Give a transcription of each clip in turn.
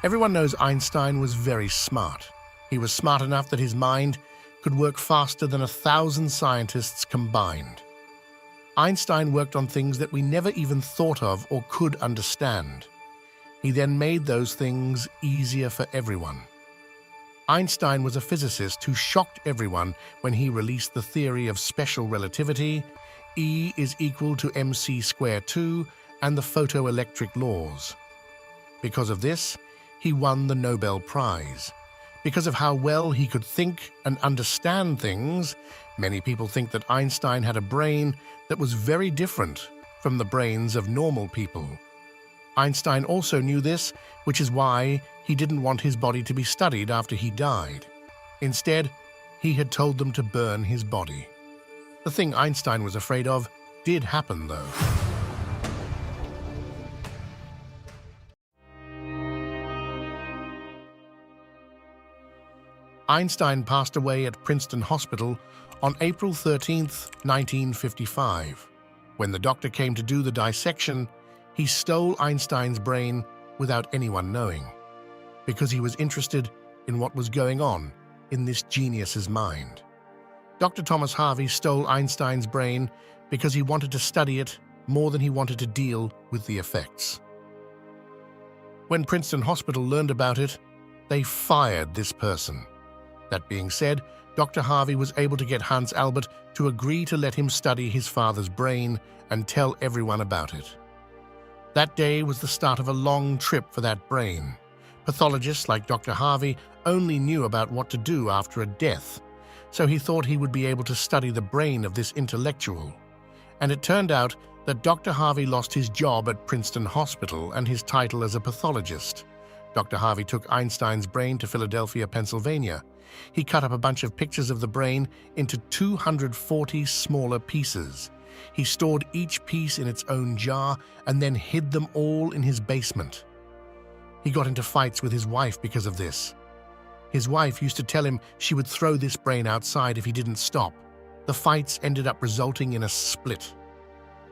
Everyone knows Einstein was very smart. He was smart enough that his mind could work faster than 1,000 scientists combined. Einstein worked on things that we never even thought of or could understand. He then made those things easier for everyone. Einstein was a physicist who shocked everyone when he released the theory of special relativity, E is equal to mc squared 2, and the photoelectric laws. Because of this, he won the Nobel Prize. Because of how well he could think and understand things, many people think that Einstein had a brain that was very different from the brains of normal people. Einstein also knew this, which is why he didn't want his body to be studied after he died. Instead, he had told them to burn his body. The thing Einstein was afraid of did happen, though. Einstein passed away at Princeton Hospital on April 13, 1955. When the doctor came to do the dissection, he stole Einstein's brain without anyone knowing, because he was interested in what was going on in this genius's mind. Dr. Thomas Harvey stole Einstein's brain because he wanted to study it more than he wanted to deal with the effects. When Princeton Hospital learned about it, they fired this person. That being said, Dr. Harvey was able to get Hans Albert to agree to let him study his father's brain and tell everyone about it. That day was the start of a long trip for that brain. Pathologists like Dr. Harvey only knew about what to do after a death, so he thought he would be able to study the brain of this intellectual. And it turned out that Dr. Harvey lost his job at Princeton Hospital and his title as a pathologist. Dr. Harvey took Einstein's brain to Philadelphia, Pennsylvania. He cut up a bunch of pictures of the brain into 240 smaller pieces. He stored each piece in its own jar and then hid them all in his basement. He got into fights with his wife because of this. His wife used to tell him she would throw this brain outside if he didn't stop. The fights ended up resulting in a split.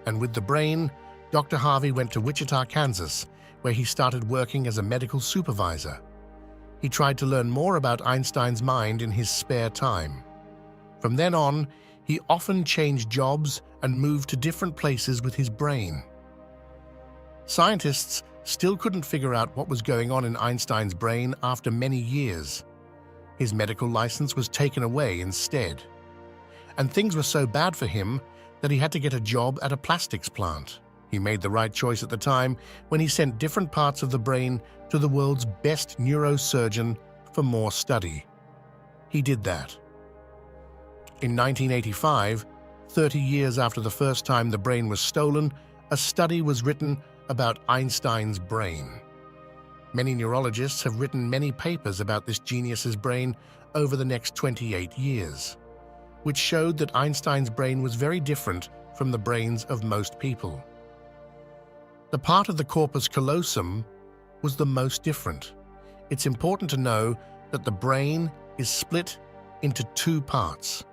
And with the brain, Dr. Harvey went to Wichita, Kansas, where he started working as a medical supervisor. He tried to learn more about Einstein's mind in his spare time. From then on, he often changed jobs and moved to different places with his brain. Scientists still couldn't figure out what was going on in Einstein's brain after many years. His medical license was taken away instead. And things were so bad for him that he had to get a job at a plastics plant. He made the right choice at the time when he sent different parts of the brain to the world's best neurosurgeon for more study. He did that. In 1985, 30 years after the first time the brain was stolen, a study was written about Einstein's brain. Many neurologists have written many papers about this genius's brain over the next 28 years, which showed that Einstein's brain was very different from the brains of most people. The part of the corpus callosum was the most different. It's important to know that the brain is split into two parts.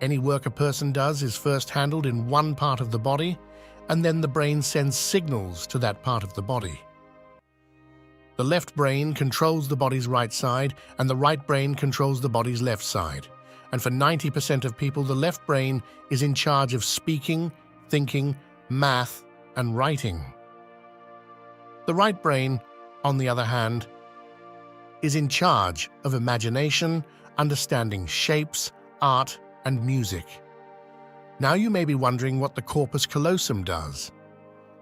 Any work a person does is first handled in one part of the body, and then the brain sends signals to that part of the body. The left brain controls the body's right side, and the right brain controls the body's left side. And for 90% of people, the left brain is in charge of speaking, thinking, math, and writing. The right brain, on the other hand, is in charge of imagination, understanding shapes, art, and music. Now you may be wondering what the corpus callosum does.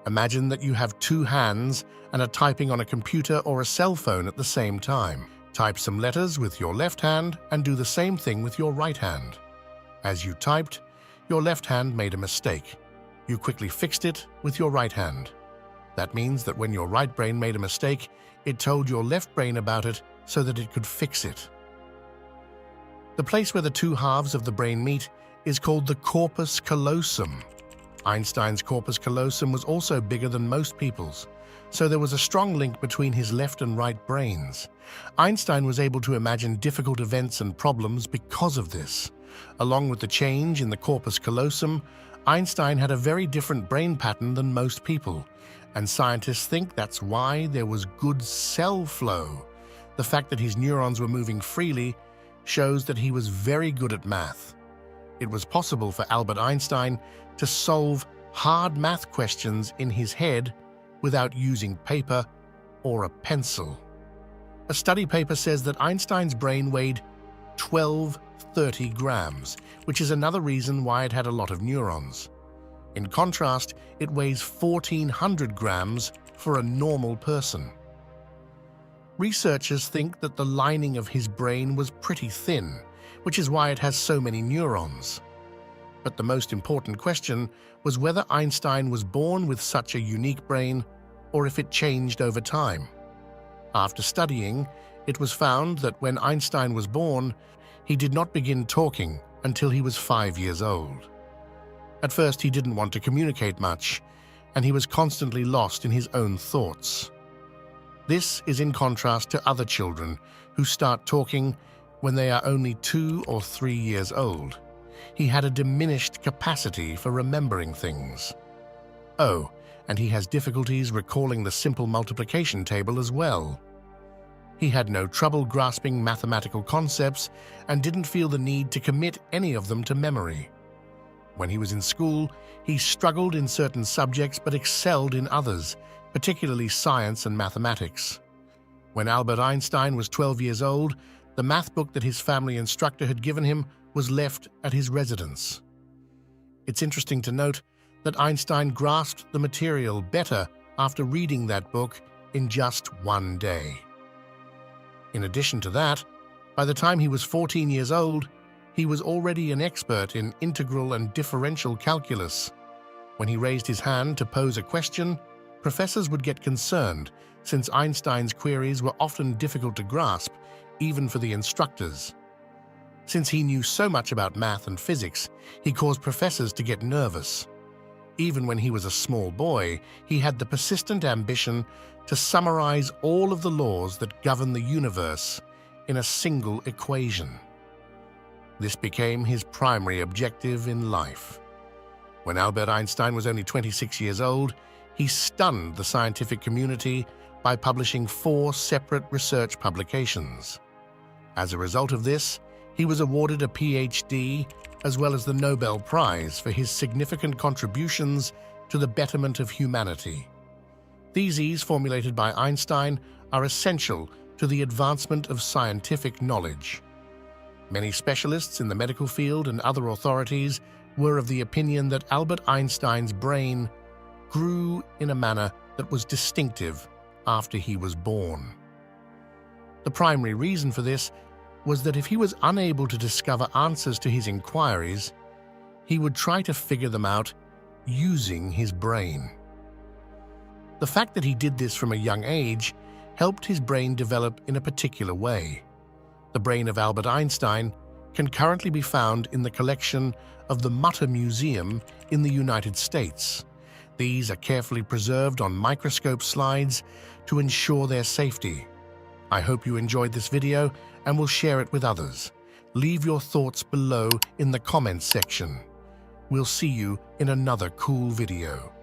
Imagine that you have two hands and are typing on a computer or a cell phone at the same time. Type some letters with your left hand and do the same thing with your right hand. As you typed, your left hand made a mistake. You quickly fixed it with your right hand. That means that when your right brain made a mistake, it told your left brain about it so that it could fix it. The place where the two halves of the brain meet is called the corpus callosum. Einstein's corpus callosum was also bigger than most people's, so there was a strong link between his left and right brains. Einstein was able to imagine difficult events and problems because of this. Along with the change in the corpus callosum, Einstein had a very different brain pattern than most people, And scientists think that's why there was good cell flow. The fact that his neurons were moving freely shows that he was very good at math. It was possible for Albert Einstein to solve hard math questions in his head without using paper or a pencil. A study paper says that Einstein's brain weighed 1230 grams, which is another reason why it had a lot of neurons. In contrast, it weighs 1400 grams for a normal person. Researchers think that the lining of his brain was pretty thin, which is why it has so many neurons. But the most important question was whether Einstein was born with such a unique brain or if it changed over time. After studying, it was found that when Einstein was born, he did not begin talking until he was 5 years old. At first, he didn't want to communicate much, and he was constantly lost in his own thoughts. This is in contrast to other children who start talking when they are only 2 or 3 years old. He had a diminished capacity for remembering things. Oh, and he has difficulties recalling the simple multiplication table as well. He had no trouble grasping mathematical concepts and didn't feel the need to commit any of them to memory. When he was in school, he struggled in certain subjects but excelled in others, particularly science and mathematics. When Albert Einstein was 12 years old, the math book that his family instructor had given him was left at his residence. It's interesting to note that Einstein grasped the material better after reading that book in just one day. In addition to that, by the time he was 14 years old, he was already an expert in integral and differential calculus. When he raised his hand to pose a question, professors would get concerned since Einstein's queries were often difficult to grasp, even for the instructors. Since he knew so much about math and physics, he caused professors to get nervous. Even when he was a small boy, he had the persistent ambition to summarize all of the laws that govern the universe in a single equation. This became his primary objective in life. When Albert Einstein was only 26 years old, he stunned the scientific community by publishing 4 separate research publications. As a result of this, he was awarded a PhD as well as the Nobel Prize for his significant contributions to the betterment of humanity. Theses formulated by Einstein are essential to the advancement of scientific knowledge. Many specialists in the medical field and other authorities were of the opinion that Albert Einstein's brain grew in a manner that was distinctive after he was born. The primary reason for this was that if he was unable to discover answers to his inquiries, he would try to figure them out using his brain. The fact that he did this from a young age helped his brain develop in a particular way. The brain of Albert Einstein can currently be found in the collection of the Mutter Museum in the United States. These are carefully preserved on microscope slides to ensure their safety. I hope you enjoyed this video and will share it with others. Leave your thoughts below in the comments section. We'll see you in another cool video.